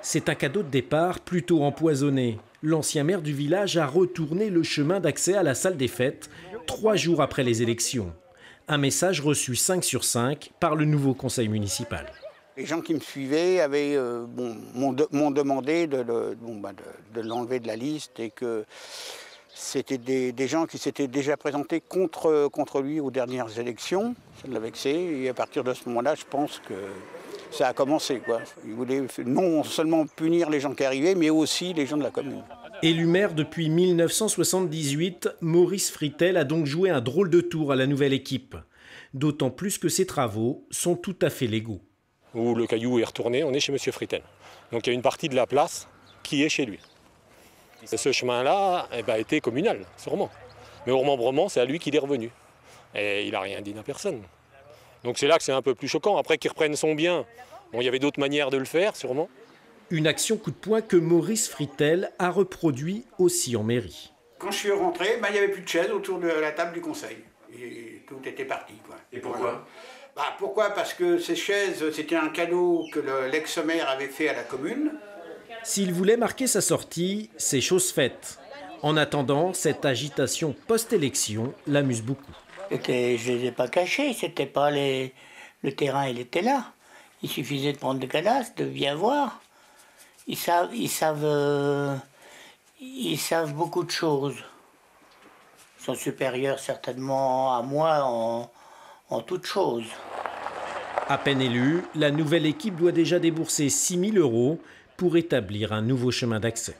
C'est un cadeau de départ plutôt empoisonné. L'ancien maire du village a retourné le chemin d'accès à la salle des fêtes 3 jours après les élections. Un message reçu 5 sur 5 par le nouveau conseil municipal. Les gens qui me suivaient m'ont demandé de l'enlever de la liste et que c'était des gens qui s'étaient déjà présentés contre lui aux dernières élections. Ça l'a vexé et à partir de ce moment-là, je pense que ça a commencé, quoi. Il voulait non seulement punir les gens qui arrivaient, mais aussi les gens de la commune. Élu maire depuis 1978, Maurice Fritel a donc joué un drôle de tour à la nouvelle équipe. D'autant plus que ses travaux sont tout à fait légaux. Où le caillou est retourné, on est chez M. Fritel. Donc il y a une partie de la place qui est chez lui. Et ce chemin-là a été communal, sûrement. Mais au remembrement, c'est à lui qu'il est revenu. Et il n'a rien dit à personne. Donc c'est là que c'est un peu plus choquant. Après qu'il reprenne son bien, bon, il y avait d'autres manières de le faire, sûrement. Une action coup de poing que Maurice Fritel a reproduit aussi en mairie. Quand je suis rentré, il n'y avait plus de chaises autour de la table du conseil. Et tout était parti, quoi. Et pourquoi ? Pourquoi ? Parce que ces chaises, c'était un cadeau que l'ex-maire avait fait à la commune. S'il voulait marquer sa sortie, c'est chose faite. En attendant, cette agitation post-élection l'amuse beaucoup. Je ne les ai pas cachés, c'était pas le terrain, il était là. Il suffisait de prendre le cadastre, de bien voir. Ils savent beaucoup de choses. Ils sont supérieurs certainement à moi en toutes choses. À peine élue, la nouvelle équipe doit déjà débourser 6 000 € pour établir un nouveau chemin d'accès.